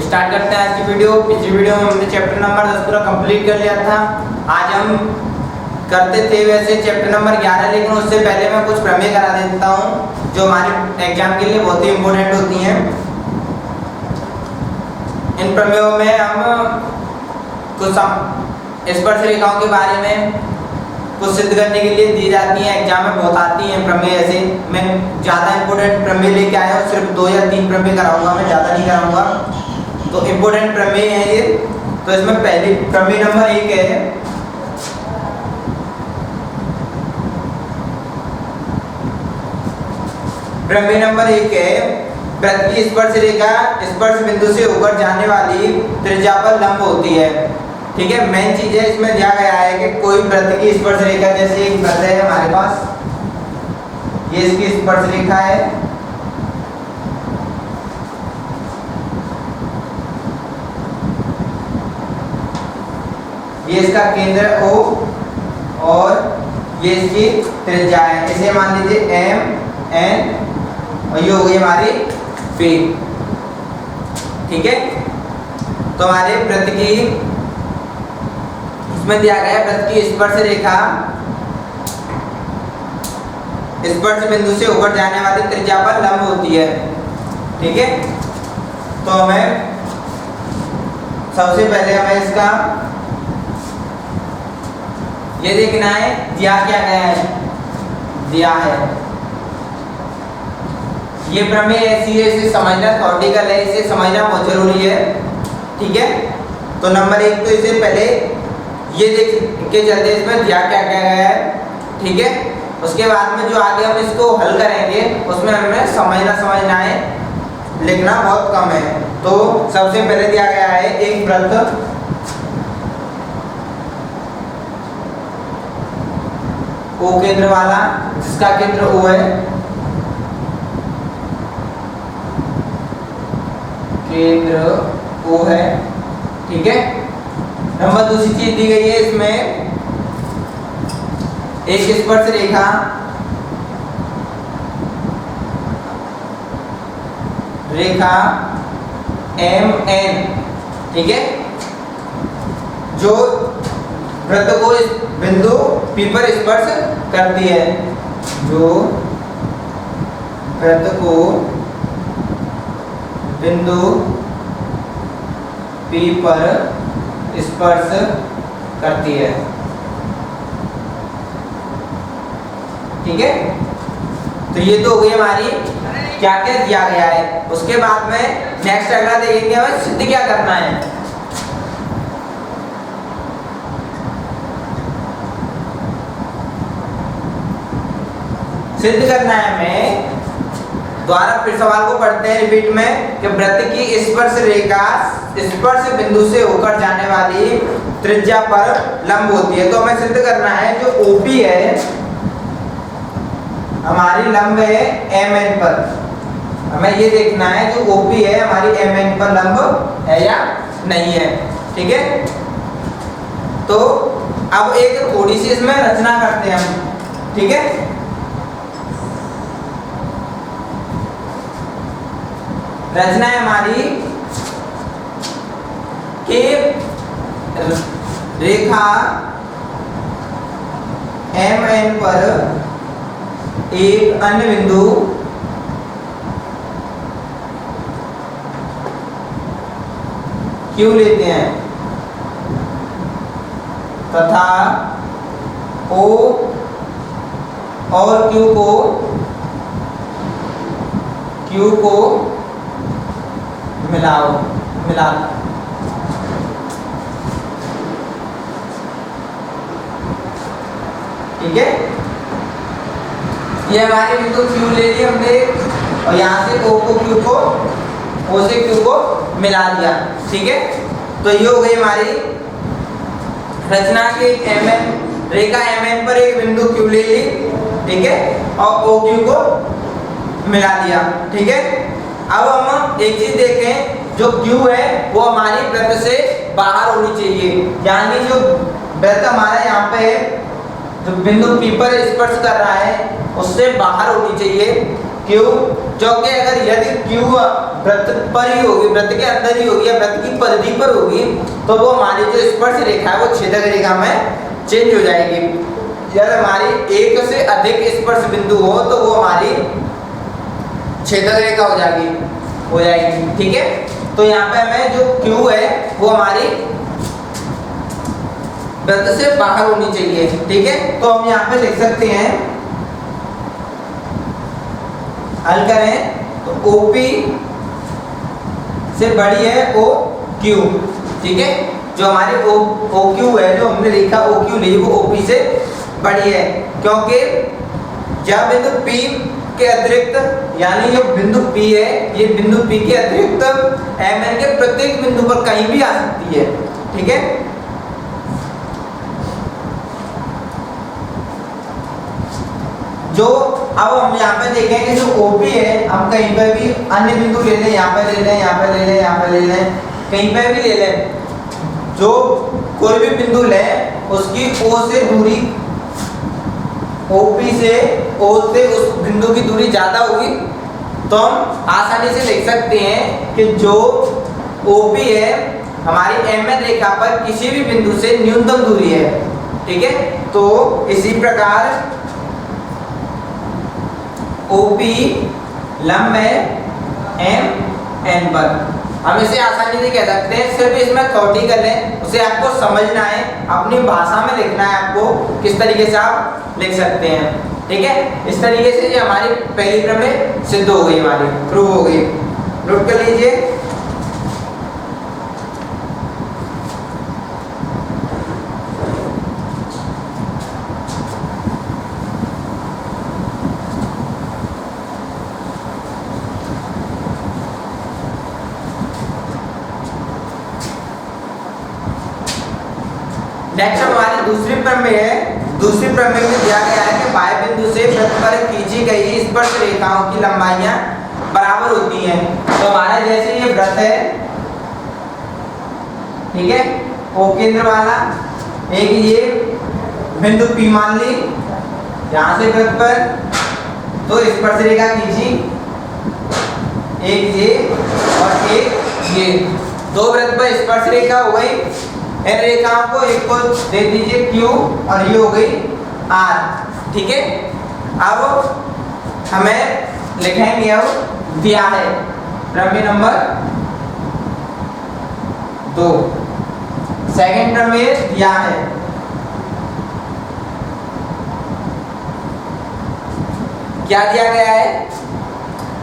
Start करते हैं आज की वीडियो। पिछली वीडियो में हमने चैप्टर नंबर 10 पूरा कंप्लीट कर लिया था। आज हम करते थे वैसे चैप्टर नंबर 11, लेकिन उससे पहले मैं कुछ प्रमेय करा देता हूँ जो हमारे एग्जाम के लिए बहुत ही इम्पोर्टेंट होती हैं। इन प्रमेयों में हम कुछ स्पर्श रेखाओं के बारे में कुछ सिद्ध करने के लिए दी जाती हैं, एग्जाम में बहुत आती हैं प्रमेय। ऐसे मैं ज़्यादा इंपॉर्टेंट प्रमेय लेके आया हूँ, सिर्फ 2 या 3 प्रमेय कराऊंगा, मैं ज़्यादा नहीं कराऊंगा। तो इम्पोर्टेंट प्रमेय है ये। तो इसमें पहली प्रमेय नंबर 1 है, प्रमेय नंबर 1 है, वृत्त की स्पर्श रेखा स्पर्श बिंदु से होकर जाने वाली त्रिज्या पर लंब होती है। ठीक है, मेन चीज है इसमें दिया गया है कि कोई वृत्त की स्पर्श रेखा, जैसे एक वृत्त है हमारे पास, ये इसकी स्पर्श रेखा है, ये इसका केंद्र O और ये इसकी त्रिज्या है। इसे मान लीजिए M N और ये हो गई हमारी P। ठीक है, तो हमारे वृत्त की इसमें दिया गया है वृत्त की स्पर्श रेखा स्पर्श बिंदु से होकर जाने वाली त्रिज्या पर लंब होती है। ठीक है, तो हमें सबसे पहले हमें इसका ये देखना है दिया क्या गया है, दिया है ये प्रमेय ऐसी है, इसे समझना थ्योरेटिकल है, इसे समझना बहुत जरूरी है। ठीक है, तो नंबर 1 तो इसे पहले ये देख के चलते इसमें दिया क्या क्या गया है। ठीक है, उसके बाद में जो आगे हम इसको हल करेंगे उसमें हमें समझना है, लिखना बहुत कम है। तो सबसे पहले दिया गया है एक वृत्त O केंद्र वाला, जिसका केंद्र O है, केंद्र O है। ठीक है, नंबर दूसरी चीज दी गई है इसमें एक स्पर्श रेखा MN। ठीक है, जो वृत्त को इस बिंदु P पर स्पर्श करती है, जो वृत्त को बिंदु P पर स्पर्श करती है। ठीक है, तो ये तो हो गई हमारी क्या क्या दिया गया है। उसके बाद में नेक्स्ट अगला देखेंगे हमें सिद्ध क्या करना है। सिद्ध करना है हमें, द्वारा फिर सवाल को पढ़ते हैं रिपीट में, कि वृत्त की स्पर्श रेखा स्पर्श बिंदु से होकर जाने वाली त्रिज्या पर लंब होती है। तो हमें सिद्ध करना है जो OP है हमारी लंब है MN पर। हमें ये देखना है जो OP है हमारी MN पर लंब है या नहीं है। ठीक है, तो अब एक थोड़ी सी इसमें रचना करते हैं हम। ठीक है, रचना है हमारी कि रेखा MN पर एक अन्य बिंदु Q लेते हैं तथा O और Q को मिला। ठीक है, ये हमारे बिंदु Q ले लिए हमने और यहाँ से O से Q को मिला दिया। ठीक है, तो ये हो गई हमारी रचना की रेखा MN पर एक बिंदु Q ले ली। ठीक है, और OQ को मिला दिया। ठीक है, अब हम एक चीज देखें, जो Q है वो हमारी वृत्त से बाहर होनी चाहिए, यानी जो वृत्त हमारा यहाँ पे है, जो बिंदु P पर स्पर्श कर रहा है उससे बाहर होनी चाहिए। क्यू, जो कि अगर यदि क्यू वृत्त पर ही होगी, वृत्त के अंदर ही होगी या वृत्त की परिधि पर होगी, तो वो हमारी जो स्पर्श रेखा है वो छेदक रेखा में चेंज हो जाएगी। यदि हमारी एक से अधिक स्पर्श बिंदु हो तो वो हमारी छेदक रेखा हो जाएगी। ठीक है, तो यहाँ पे हमें जो क्यू है वो हमारी वृत्त से बाहर होनी चाहिए। ठीक है, तो हम यहाँ पे लिख सकते हैं, हल करें तो OP से बड़ी है OQ। ठीक है, जो हमारी OQ है, जो हमने लिखा OQ ली, वो OP से बड़ी है, क्योंकि जब बिंदु P के अतिरिक्त, यानी ये बिंदु P है, ये बिंदु P के अतिरिक्त MN के प्रत्येक बिंदु पर कहीं भी आ सकती है। ठीक है, जो अब हम यहाँ पे देखेंगे जो OP है, हम कहीं पर भी अन्य बिंदु ले लें, यहाँ पे ले लें, यहाँ पे ले लें, यहाँ पे ले लें, कहीं पे भी ले लें, जो कोई भी बिंदु लें उसकी O से दूरी, OP से O से उस बिंदु की दूरी ज़्यादा होगी, तो हम आसानी से लिख सकते हैं कि जो OP है हमारी MN रेखा पर किसी भी बिंदु से न्यूनतम दूरी है। ठीक है, तो इसी प्रकार OP लंब है MN पर, हम इसे आसानी से कह सकते हैं। सिर्फ इसमें थोड़ी कर लें, उसे आपको समझना है, अपनी भाषा में लिखना है, आपको किस तरीके से आप लिख सकते हैं। ठीक है, इस तरीके से ये हमारी पहली प्रमेय सिद्ध हो गई, हमारी प्रूव हो गई। नोट कर लीजिए। नेक्स्ट हमारी दूसरी प्रमेय है। दूसरी प्रमेय में दिया गया है कि बाह्य बिंदु से वृत्त पर खींची गई स्पर्श रेखाओं की लंबाइयां बराबर होती हैं। तो हमारा जैसे ये वृत्त है, ठीक है, O केंद्र वाला, एक ये बिंदु P मान ली, यहाँ से वृत्त पर तो स्पर्श रेखा खींची, एक ये और एक ये, दो वृत्त पर स्पर्श रेखा हो गई। इन रेखाओं को एक को दे दीजिए Q और ये हो गई R। ठीक है, अब हमें लिखेंगे, अब दिया है प्रमेय नंबर 2, सेकंड प्रमेय दिया है। क्या दिया गया है?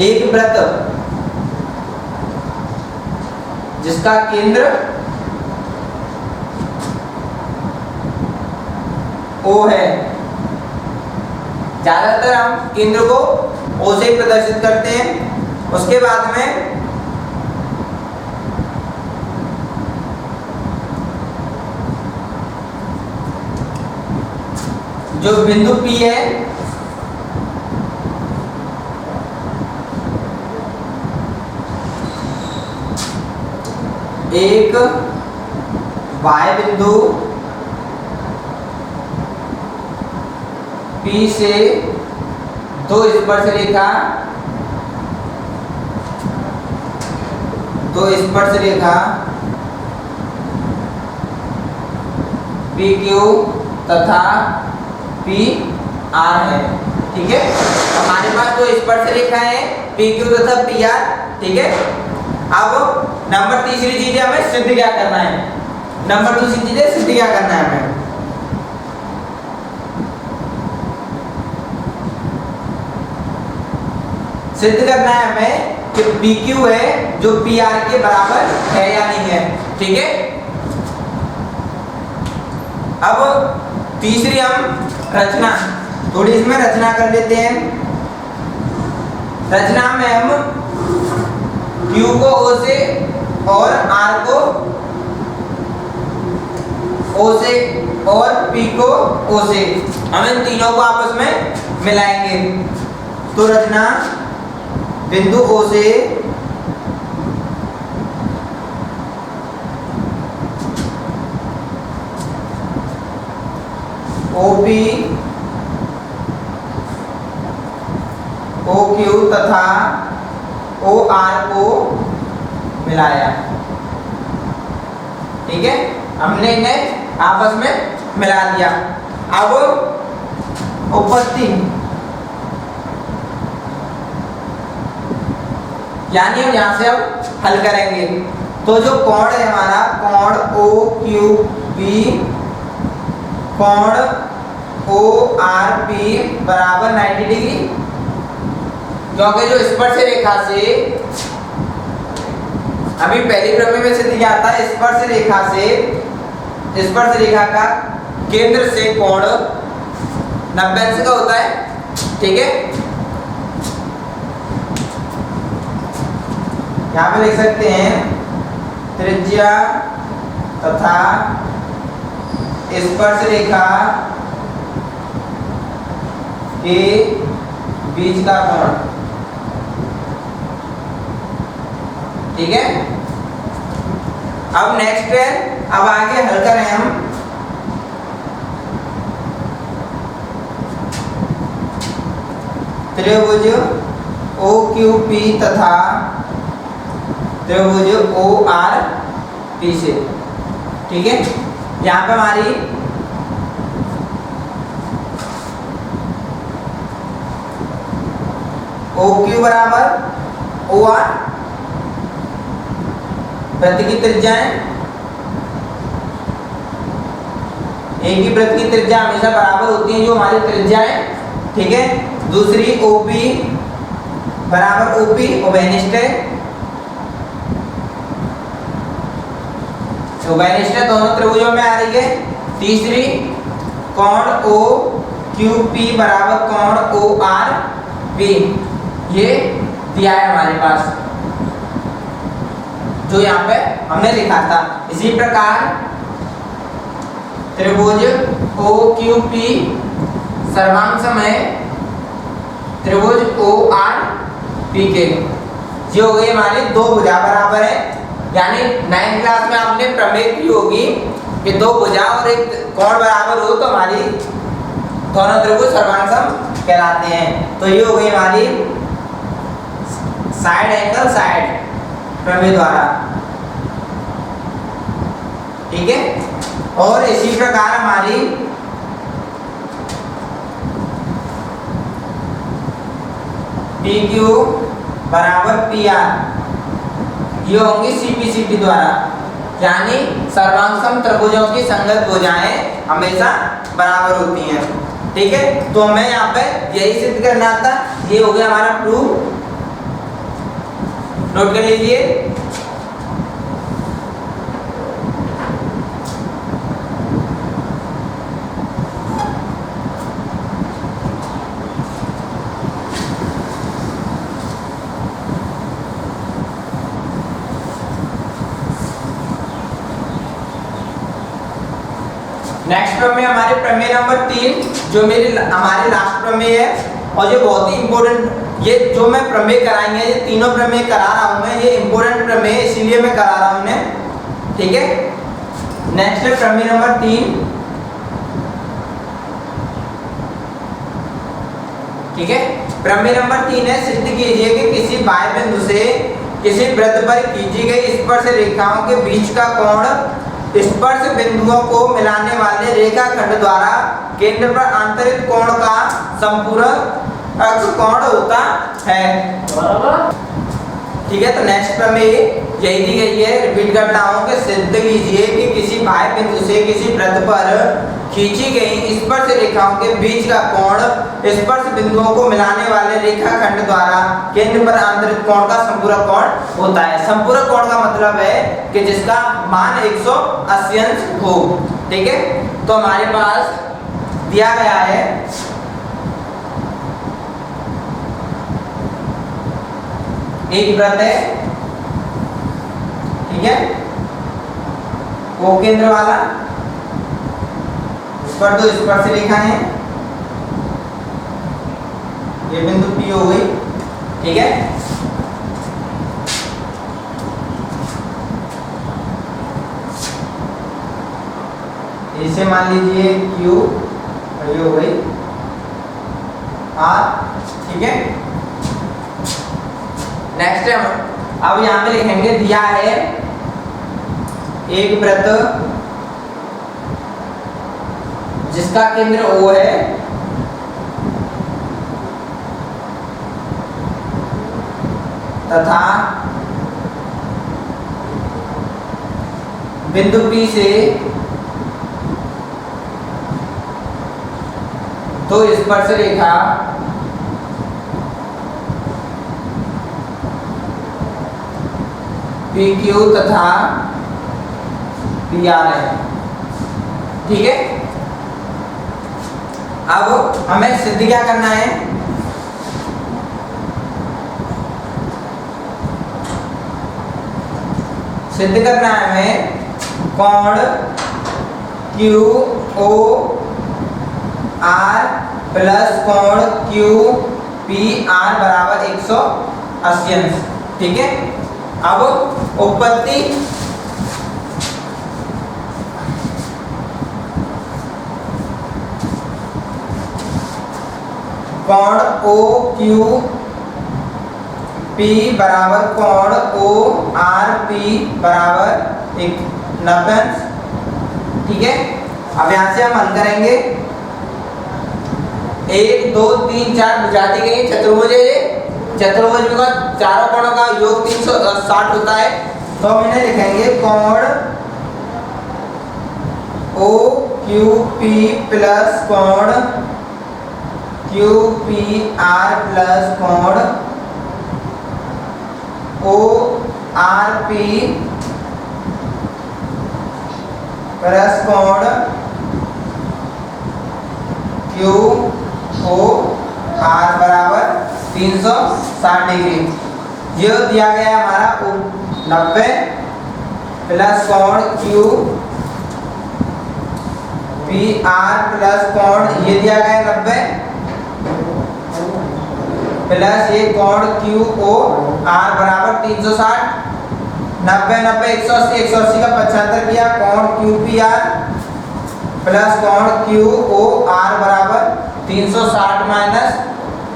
एक वृत्त जिसका केंद्र O है, ज्यादातर हम केंद्र को O से प्रदर्शित करते हैं। उसके बाद में जो बिंदु P है, एक बाह्य बिंदु P से दो स्पर्श रेखा PQ तथा PR है। ठीक है, हमारे पास दो स्पर्श रेखा है PQ तथा PR। ठीक है, अब नंबर तीसरी चीज हमें सिद्ध क्या करना है, नंबर दूसरी चीज सिद्ध क्या करना है हमें, सिद्ध करना है हमें कि PQ है जो PR के बराबर है या नहीं है। ठीक है, अब तीसरी हम रचना, थोड़ी इसमें रचना कर लेते हैं। रचना में हम Q को O से और R को O से और P को O से, हम इन तीनों को आपस में मिलाएंगे। तो रचना बिंदु O से OP, OQ तथा ओ आर को मिलाया। ठीक है, हमने इन्हें आपस में मिला दिया। अब उपपत्ति यानी हम यहां से अब हल करेंगे। तो जो कोण है हमारा, कोण ओ क्यू पी, कोण ओ आर पी बराबर 90 डिग्री, क्योंकि जो स्पर्श रेखा से अभी पहली प्रमेय में सिद्ध किया था, स्पर्श रेखा का केंद्र से कोण 90 अंश का होता है। ठीक है, यहां पे लिख सकते हैं त्रिज्या तथा स्पर्श रेखा के बीच का कोण। ठीक है, अब नेक्स्ट है, अब आगे हल करें हम। त्रिभुज ओ क्यू पी तथा त्रिभुज ओ आर पी से। ठीक है, यहाँ पे हमारी ओ क्यू बराबर ओ आर, वृत्त की त्रिज्या है, एक ही वृत्त की त्रिज्या हमेशा बराबर होती है जो हमारी त्रिज्या है। ठीक है, दूसरी ओपी बराबर ओपी उभयनिष्ठ है, उभयनिष्ठ दोनों त्रिभुजों में आ रही है। तीसरी कोण ओ क्यू पी बराबर कोण ओ आर पी, ये दिया है हमारे पास जो यहाँ पे हमने लिखा था। इसी प्रकार त्रिभुज ओ क्यू पी सर्वांग है त्रिभुज ओ आर पी के, ये हो गई हमारी दो भुजा बराबर है। यानी 9th क्लास में आपने प्रमेय की होगी कि दो भुजा और एक कोण बराबर हो तो हमारी दोनों त्रिभुज सर्वांग कहलाते हैं। तो ये हो गई हमारी साइड एंगल साइड प्रमेय द्वारा। ठीक है, और इसी प्रकार हमारी पी क्यू बराबर पी आर, ये होंगी सीपीसीटी द्वारा, यानी सर्वांग त्रिभुजों की संगत भुजाएं हमेशा बराबर होती हैं। ठीक है, तो हमें यहाँ पे यही सिद्ध करना था। ये हो गया हमारा प्रूफ, नोट कर लीजिए। नेक्स्ट प्रमेय हमारे प्रमेय नंबर 3, जो हमारे लास्ट प्रमेय है, और ये बहुत ही इंपॉर्टेंट, ये जो मैं प्रमेय कराएंगे, ये तीनों प्रमेय करा रहा हूं मैं, ये इंपॉर्टेंट प्रमेय इसीलिए मैं करा रहा हूं इन्हें। ठीक है, नेक्स्ट है प्रमेय नंबर 3। ठीक है, प्रमेय नंबर 3 है, सिद्ध कीजिए कि किसी बाह्य बिंदु से किसी वृत्त पर खींची गई स्पर्श रेखाओं के बीच का कोण स्पर्श बिंदुओं को मिलाने वाले रेखाखंड द्वारा केंद्र पर आंतरिक कोण का संपूरक कोण होता है। ठीक है, तो नेक्स्ट प्रमेय यही दी गई है, रिपीट करता हूं कि सिद्ध कीजिए कि किसी बाह्य बिंदु से किसी वृत्त पर खींची गई स्पर्श रेखाओं के बीच का कोण स्पर्श बिंदुओं को मिलाने वाले रेखाखंड द्वारा केंद्र पर आंतरिक कोण का संपूरक कोण होता है। संपूरक कोण का मतलब है कि जिसका मान 180 अंश हो। ठीक है, तो हमारे पास दिया गया है एक वृत्त है, ठीक है, वो केंद्र वाला, उस पर दो स्पर्श रेखा है, ये बिंदु P हो गई। ठीक है, इसे मान लीजिए Q, ये हो गई R। ठीक है, नेक्स्ट अब यहाँ पे लिखेंगे दिया है एक वृत्त जिसका केंद्र O है तथा बिंदु P से तो स्पर्श रेखा PQ तथा PR है। ठीक है, अब हमें सिद्ध क्या करना है, सिद्ध करना है हमें कोण QOR प्लस कोण QPR बराबर 180 अंश। ठीक है, अब उत्पत्ति कोण OQP बराबर कोण ORP बराबर 90 अंश। ठीक है, अब यहाँ से हम हल करेंगे 1 2 3 4 बुझाती गई चतुर्भुज है। चतुर्भुज का चारों कोणों का योग 360 होता है, तो हम इन्हें लिखेंगे कोण OQP प्लस कोण QPR प्लस कोण ORP प्लस कोण QOR बराबर 360 डिग्री। ये दिया गया हमारा 90 प्लस कोण QPR प्लस कोण ये दिया गया 90 प्लस ये कोण QOR बराबर 360। 90 90 180 180 का 75 किया, कोण QPR प्लस कोण QOR बराबर 360 माइनस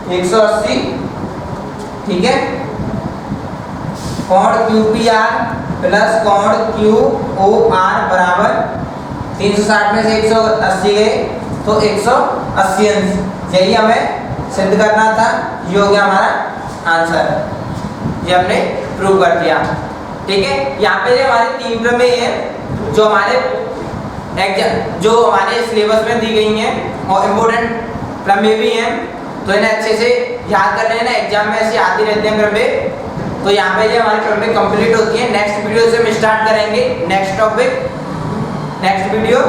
180। ठीक है, कोण QPR प्लस कोण QOR बराबर 360 में से 180 गए तो 180 अंश। यही हमें सिद्ध करना था, ये हो गया हमारा आंसर, ये हमने प्रूव कर दिया। ठीक है, यहाँ पे जो हमारे 3 प्रमेय है जो हमारे सिलेबस में दी गई हैं और इम्पोर्टेंट प्रमेय भी हैं, तो इन्हें अच्छे से याद कर लेना, एग्जाम में ऐसे आती रहते हैं प्रमेय। तो यहाँ पे जो हमारी प्रमेय कंप्लीट होती है। नेक्स्ट वीडियो से हम स्टार्ट करेंगे नेक्स्ट टॉपिक, नेक्स्ट वीडियो।